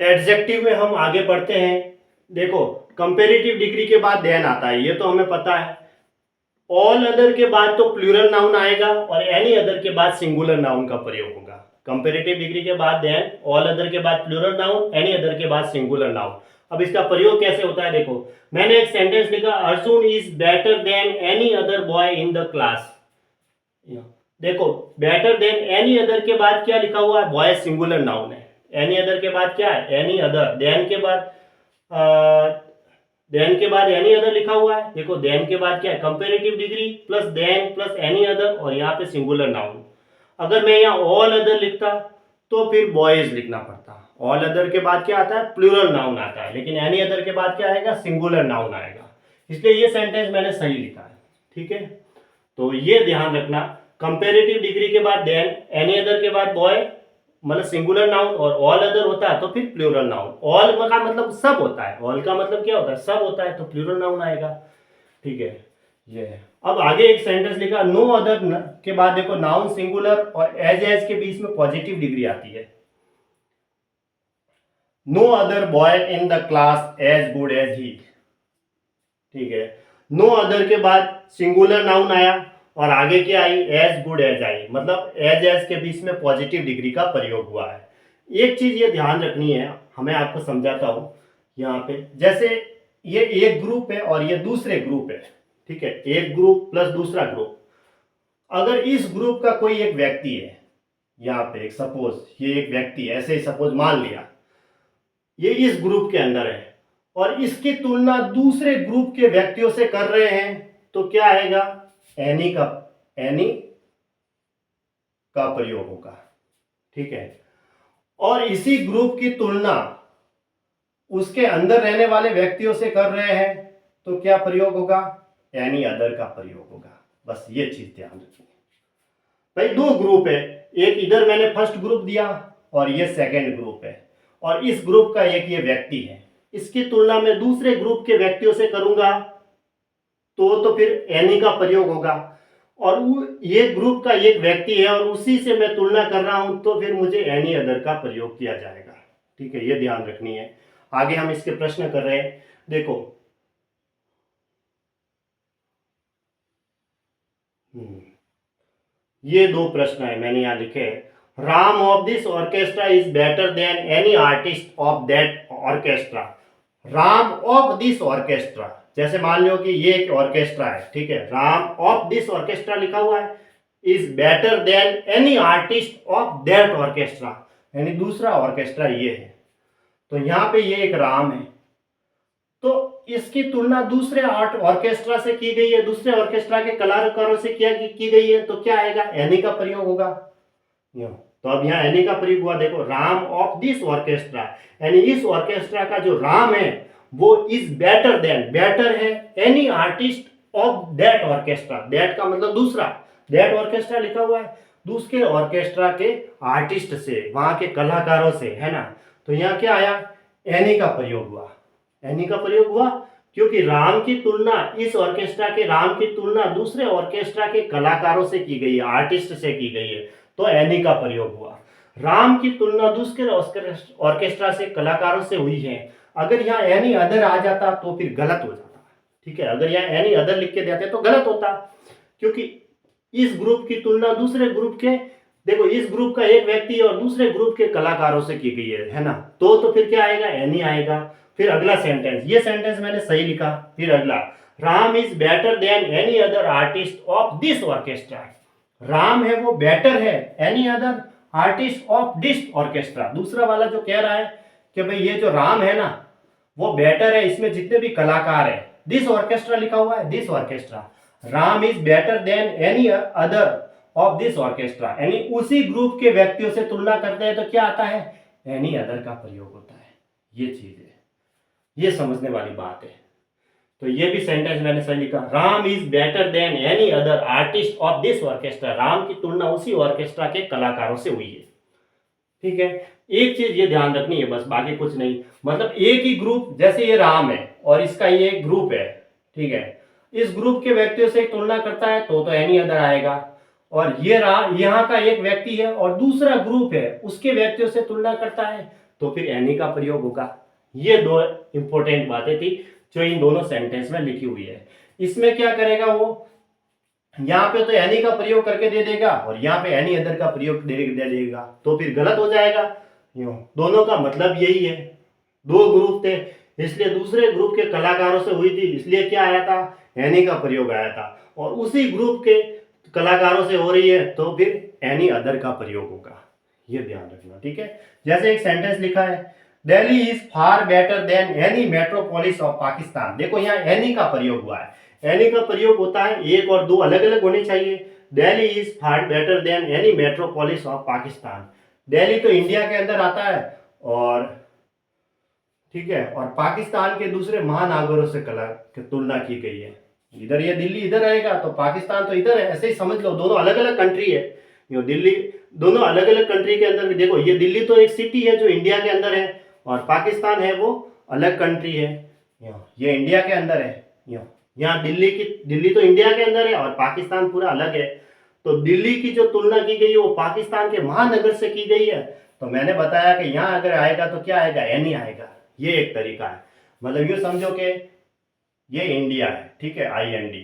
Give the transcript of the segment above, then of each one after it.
Adjective में हम आगे बढ़ते हैं। देखो, कंपेरेटिव डिग्री के बाद देन आता है, ये तो हमें पता है। ऑल अदर के बाद तो प्लूरल नाउन आएगा और एनी अदर के बाद सिंगुलर नाउन का प्रयोग होगा। कंपेरेटिव डिग्री के बाद देन, ऑल अदर के बाद प्लूरल नाउन, एनी अदर के बाद सिंगुलर नाउन। अब इसका प्रयोग कैसे होता है देखो, मैंने एक सेंटेंस लिखा, Arjun is better than any other boy in the class. देखो, बेटर देन एनी अदर के बाद क्या लिखा हुआ है, बॉय सिंगुलर नाउन है। एनी अदर के बाद क्या है, एनी अदर। देन के बाद एनी अदर लिखा हुआ है। देखो, देन के बाद क्या है, comparative degree plus than plus any other और यहाँ पे सिंगुलर नाउन। अगर मैं यहाँ ऑल अदर लिखता तो फिर बॉयज लिखना पड़ता। ऑल अदर के बाद क्या आता है, प्लूरल नाउन आता है, लेकिन एनी अदर के बाद क्या आएगा, सिंगुलर नाउन आएगा। इसलिए ये सेंटेंस मैंने सही लिखा है। ठीक है, तो ये ध्यान रखना, कंपेरेटिव डिग्री के बाद देन, एनी अदर के बाद बॉय मतलब सिंगुलर नाउन, और ऑल अदर होता है तो फिर प्लूरल नाउन। ऑल का मतलब सब होता है, ऑल का मतलब क्या होता है, सब होता है, तो प्लूरल नाउन आएगा। ठीक है, ये है। अब आगे एक सेंटेंस लिखा, नो अदर के बाद देखो नाउन सिंगुलर और एज के बीच में पॉजिटिव डिग्री आती है। No other boy in the class as good as he. ठीक है, नो अदर के बाद सिंगुलर नाउन आया और आगे क्या आई, एज गुड एज आई, मतलब एज के बीच में पॉजिटिव डिग्री का प्रयोग हुआ है। एक चीज ये ध्यान रखनी है, हमें आपको समझाता हूं यहाँ पे। जैसे ये एक ग्रुप है और ये दूसरे ग्रुप है। ठीक है, एक ग्रुप प्लस दूसरा ग्रुप। अगर इस ग्रुप का कोई एक व्यक्ति है, यहाँ पे एक सपोज ये एक व्यक्ति ऐसे ही सपोज मान लिया, ये इस ग्रुप के अंदर है और इसकी तुलना दूसरे ग्रुप के व्यक्तियों से कर रहे हैं, तो क्या आएगा, एनी का प्रयोग होगा। ठीक है, और इसी ग्रुप की तुलना उसके अंदर रहने वाले व्यक्तियों से कर रहे हैं तो क्या प्रयोग होगा, एनी अदर का प्रयोग होगा। बस ये चीज ध्यान रखिए। भाई दो ग्रुप है, एक इधर मैंने फर्स्ट ग्रुप दिया और ये सेकंड ग्रुप है, और इस ग्रुप का एक ये व्यक्ति है, इसकी तुलना में दूसरे ग्रुप के व्यक्तियों से करूंगा तो फिर एनी का प्रयोग होगा। और ये ग्रुप का एक व्यक्ति है और उसी से मैं तुलना कर रहा हूं तो फिर मुझे एनी अदर का प्रयोग किया जाएगा। ठीक है, ये ध्यान रखनी है। आगे हम इसके प्रश्न कर रहे हैं। देखो, ये दो प्रश्न है मैंने यहां लिखे, Ram of this orchestra is better than any artist of that orchestra. Ram of this orchestra, जैसे मान लो कि ये एक ऑर्केस्ट्रा है। ठीक है, राम ऑफ दिस ऑर्केस्ट्रा लिखा हुआ है, is better than any artist of that orchestra, यानी दूसरा ऑर्केस्ट्रा ये है। तो यहां पे ये एक राम है, तो इसकी तुलना दूसरे आर्ट ऑर्केस्ट्रा से की गई है, दूसरे ऑर्केस्ट्रा के कलाकारों से की गई है, तो क्या आएगा, एनी का प्रयोग होगा। तो अब यहाँ एनी का प्रयोग हुआ। देखो, राम ऑफ दिस ऑर्केस्ट्रा, यानी इस ऑर्केस्ट्रा का जो राम है वो इज बेटर देन, बेटर है any artist of that orchestra. That का मतलब दूसरा, दैट ऑर्केस्ट्रा लिखा हुआ है, दूसरे ऑर्केस्ट्रा के आर्टिस्ट से, वहां के कलाकारों से, है ना। तो यहाँ क्या आया, एनी का प्रयोग हुआ। एनी का प्रयोग हुआ क्योंकि राम की तुलना, इस ऑर्केस्ट्रा के राम की तुलना दूसरे ऑर्केस्ट्रा के कलाकारों से की गई है, आर्टिस्ट से की गई है, तो एनी का प्रयोग हुआ। राम की तुलना दूसरे ऑर्केस्ट्रा से कलाकारों से हुई है। अगर यहाँ एनी अदर आ जाता तो फिर गलत हो जाता। ठीक है, अगर यहाँ एनी अदर लिख के देते तो गलत होता, क्योंकि इस ग्रुप की तुलना दूसरे ग्रुप के, देखो इस ग्रुप का एक व्यक्ति और दूसरे ग्रुप के कलाकारों से की गई है ना, तो फिर क्या आएगा, एनी आएगा। फिर अगला सेंटेंस, ये सेंटेंस मैंने सही लिखा। फिर अगला, Ram is better than any other artist of this orchestra. Ram है वो बेटर है any other artist of this orchestra. दूसरा वाला जो कह रहा है कि भाई ये जो राम है ना वो बेटर है, इसमें जितने भी कलाकार है, दिस ऑर्केस्ट्रा लिखा हुआ है, this orchestra, Ram is better than any other of this orchestra, यानी उसी ग्रुप के व्यक्तियों से तुलना करते हैं तो क्या आता है, एनी अदर का प्रयोग होता है। ये चीज है, ये समझने वाली बात है। तो ये भी सेंटेंस मैंने सही लिखा, Ram is better than any other artist of this orchestra. Ram की तुलना उसी ऑर्केस्ट्रा के कलाकारों से हुई है। ठीक है, एक चीज ये ध्यान रखनी है बस, बाकी कुछ नहीं। मतलब एक ही ग्रुप, जैसे ये राम है और इसका ये ग्रुप है, ठीक है, इस ग्रुप के व्यक्तियों से तुलना करता है तो एनी अदर आएगा। और ये यहाँ का एक व्यक्ति है और दूसरा ग्रुप है, उसके व्यक्तियों से तुलना करता है तो फिर एनी का प्रयोग होगा। ये दो इंपॉर्टेंट बातें थी जो इन दोनों सेंटेंस में लिखी हुई है। इसमें क्या करेगा वो, यहाँ पे तो एनी का प्रयोग करके दे देगा और यहाँ पे एनी अदर का प्रयोग दे देगा, तो फिर गलत हो जाएगा। दोनों का मतलब यही है। दो ग्रुप थे, इसलिए दूसरे ग्रुप के कलाकारों से हुई थी, इसलिए क्या आया था, एनी का प्रयोग आया था। और उसी ग्रुप के कलाकारों से हो रही है तो फिर एनी अदर का प्रयोग होगा। ये ध्यान रखना, ठीक है। जैसे एक सेंटेंस लिखा है, Delhi is far better than any metropolis of Pakistan. देखो यहाँ एनी का प्रयोग हुआ है। एनी का प्रयोग होता है, एक और दो अलग अलग होने चाहिए। Delhi is far better than any metropolis of Pakistan. Delhi तो इंडिया के अंदर आता है, और ठीक है, और पाकिस्तान के दूसरे महानगरों से कला की तुलना की गई है। इधर ये दिल्ली इधर रहेगा तो पाकिस्तान तो इधर है, ऐसे ही समझ लो, दोनों अलग अलग कंट्री है। यो दिल्ली, दोनों अलग अलग कंट्री के अंदर भी देखो, ये दिल्ली तो एक सिटी है जो इंडिया के अंदर है, और पाकिस्तान है वो अलग कंट्री है। ये इंडिया के अंदर है। यहाँ दिल्ली तो इंडिया के अंदर है और पाकिस्तान पूरा अलग है। तो दिल्ली की जो तुलना की गई है वो पाकिस्तान के महानगर से की गई है। तो मैंने बताया कि यहाँ अगर आएगा तो क्या आएगा, एनी आएगा। ये एक तरीका है, मतलब यूँ समझो कि ये इंडिया है, ठीक है, IND,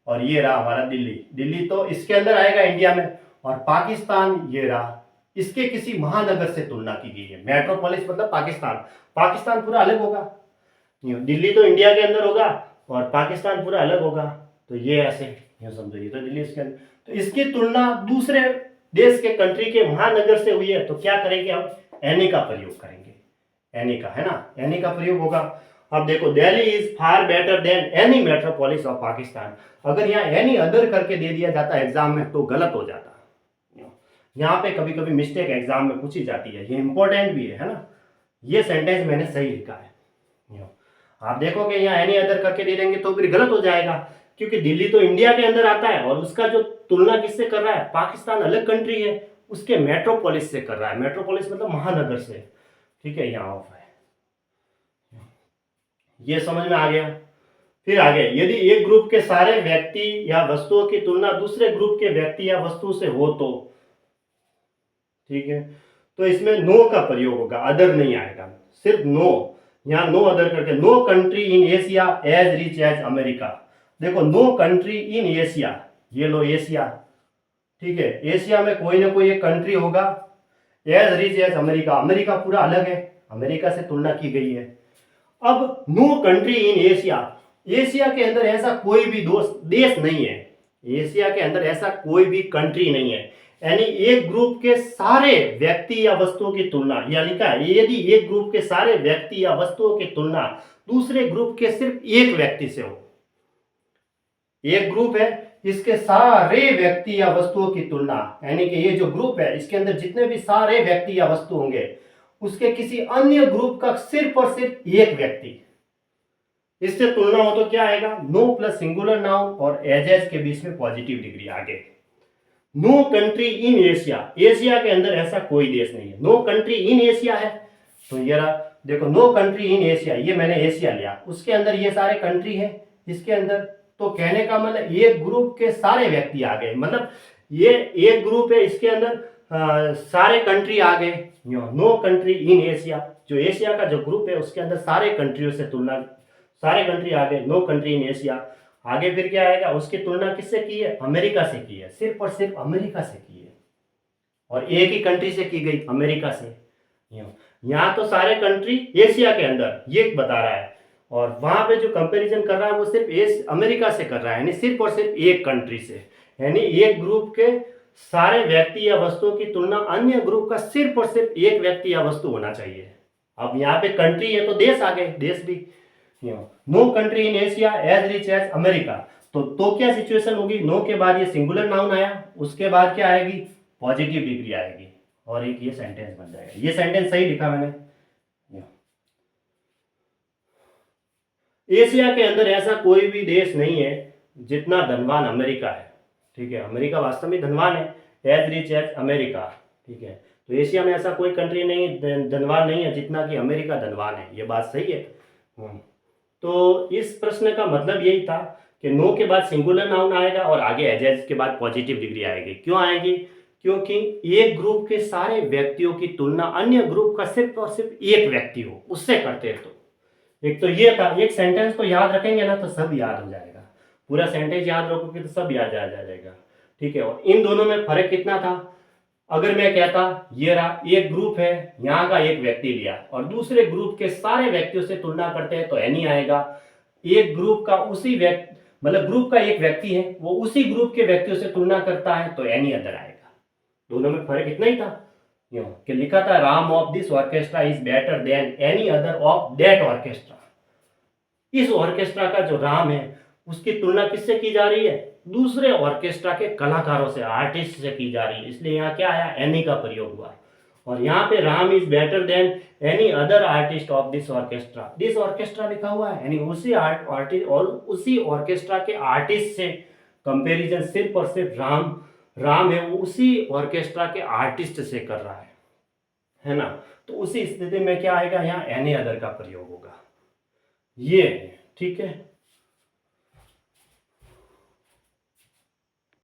और ये रहा हमारा दिल्ली। दिल्ली तो इसके अंदर आएगा इंडिया में, और पाकिस्तान ये रहा, इसके किसी महानगर से तुलना की गई है। मेट्रोपोलिस मतलब पाकिस्तान, पाकिस्तान पूरा अलग होगा। दिल्ली तो इंडिया के अंदर होगा और पाकिस्तान पूरा अलग होगा। तो ये ऐसे यूँ समझो, ये तो दिल्ली इसके अंदर, तो इसकी तुलना दूसरे देश के कंट्री के महानगर से हुई है, तो क्या करेंगे हम, एनी का प्रयोग करेंगे। एनी का है ना, एनी का प्रयोग होगा। अब देखो, Delhi is far better than any metropolis of Pakistan. अगर यहाँ एनी अदर करके दे दिया जाता एग्जाम में तो गलत हो जाता। यहाँ पे कभी कभी मिस्टेक एग्जाम में पूछी जाती है, ये इंपॉर्टेंट भी है ना। ये सेंटेंस मैंने सही लिखा है। आप देखोगे यहाँ एनी अदर करके दे देंगे तो फिर गलत हो जाएगा, क्योंकि दिल्ली तो इंडिया के अंदर आता है और उसका जो तुलना किससे कर रहा है, पाकिस्तान अलग कंट्री है, उसके मेट्रोपोलिस से कर रहा है। मेट्रोपोलिस मतलब महानगर से, ठीक है, यहाँ ऑफ है। ये समझ में आ गया। फिर आगे, यदि एक ग्रुप के सारे व्यक्ति या वस्तुओं की तुलना दूसरे ग्रुप के व्यक्ति या वस्तु से हो तो, ठीक है, तो इसमें नो का प्रयोग होगा, अदर नहीं आएगा, सिर्फ नो। यहाँ नो अदर करके, no country in Asia as rich as America. देखो, नो कंट्री इन एशिया, ये लो एशिया, ठीक है, एशिया में कोई ना कोई एक कंट्री होगा, as rich as America, America पूरा अलग है, अमेरिका से तुलना की गई है। अब no country in Asia, Asia के अंदर ऐसा कोई भी देश नहीं है, एशिया के अंदर ऐसा कोई भी कंट्री नहीं है। यानी एक ग्रुप के सारे व्यक्ति या वस्तुओं की तुलना, या लिखा है, यदि एक ग्रुप के सारे व्यक्ति या वस्तुओं की तुलना दूसरे ग्रुप के सिर्फ एक व्यक्ति से हो। एक ग्रुप है, इसके सारे व्यक्ति या वस्तुओं की तुलना, यानी कि ये जो ग्रुप है इसके अंदर जितने भी सारे व्यक्ति या वस्तु होंगे उसके किसी अन्य ग्रुप का सिर्फ और सिर्फ एक व्यक्ति, इससे तुलना हो तो क्या आएगा, नो प्लस सिंगुलर नाउन और एज के बीच में पॉजिटिव डिग्री आगे। No country in Asia, Asia के अंदर ऐसा कोई देश नहीं है। नो कंट्री इन एशिया है तो ये रहा, देखो, नो कंट्री इन एशिया, ये मैंने एशिया लिया, उसके अंदर ये सारे कंट्री है इसके अंदर, तो कहने का मतलब एक ग्रुप के सारे व्यक्ति आ गए, मतलब ये एक ग्रुप है इसके अंदर सारे कंट्री आ गए। नो कंट्री इन एशिया, जो एशिया का जो ग्रुप है उसके अंदर सारे कंट्रियों से तुलना, सारे कंट्री आ गए, नो कंट्री इन एशिया। आगे फिर क्या आएगा, उसकी तुलना किससे की है, अमेरिका से की है, सिर्फ और सिर्फ अमेरिका से की है, और एक ही कंट्री से की गई, अमेरिका से। यहाँ तो सारे कंट्री एशिया के अंदर ये बता रहा है, और वहां पे जो कंपैरिजन कर रहा है वो सिर्फ अमेरिका से कर रहा है, यानी सिर्फ और सिर्फ एक कंट्री से, यानी एक ग्रुप के सारे व्यक्ति या वस्तुओं की तुलना अन्य ग्रुप का सिर्फ और सिर्फ एक व्यक्ति या वस्तु होना चाहिए। अब यहाँ पे कंट्री है तो देश आ गए, देश भी। No country in Asia as rich as America, तो क्या सिचुएशन होगी, नो के बाद ये सिंगुलर नाउन आया, उसके बाद क्या आएगी, पॉजिटिव डिग्री आएगी, और एक ये सेंटेंस बन जाएगा। ये सेंटेंस सही लिखा मैंने। एशिया के अंदर ऐसा कोई भी देश नहीं है जितना धनवान अमेरिका है, ठीक है, अमेरिका वास्तव में धनवान है, एज रिच एज अमेरिका, ठीक है, तो एशिया में ऐसा कोई कंट्री नहीं धनवान नहीं है जितना कि अमेरिका धनवान है, ये बात सही है। तो इस प्रश्न का मतलब यही था कि नो के बाद सिंगुलर नाउन आएगा और आगे एज के बाद पॉजिटिव डिग्री आएगी। क्यों आएगी, क्योंकि एक ग्रुप के सारे व्यक्तियों की तुलना अन्य ग्रुप का सिर्फ और सिर्फ एक व्यक्ति हो उससे करते हैं। तो एक तो ये था, एक सेंटेंस को याद रखेंगे ना तो सब याद हो जाएगा, पूरा सेंटेंस याद रखोगे तो सब याद आ जाएगा। ठीक है, और इन दोनों में फर्क कितना था, अगर मैं कहता ये रहा एक ग्रुप है, यहाँ का एक व्यक्ति लिया और दूसरे ग्रुप के सारे व्यक्तियों से तुलना करते हैं तो एनी आएगा। एक ग्रुप का उसी व्यक्ति मतलब ग्रुप का एक व्यक्ति है वो उसी ग्रुप के व्यक्तियों से तुलना करता है तो एनी अदर आएगा। दोनों में फर्क इतना ही था, यूं कि लिखा था Ram of this orchestra is better than any other of that orchestra. इस ऑर्केस्ट्रा का जो राम है उसकी तुलना किससे की जा रही है, दूसरे ऑर्केस्ट्रा के कलाकारों से, आर्टिस्ट से की जा रही है, इसलिए यहाँ क्या आया, एनी का प्रयोग हुआ। और यहाँ पे Ram is better than any other artist of this orchestra लिखा हुआ है, यानी उसी आर्टिस्ट और उसी ऑर्केस्ट्रा के आर्टिस्ट से कंपैरिजन सिर्फ और सिर्फ राम है वो उसी ऑर्केस्ट्रा के आर्टिस्ट से कर रहा है ना। तो उसी स्थिति में क्या आएगा, यहाँ एनी अदर का प्रयोग होगा, ये ठीक है।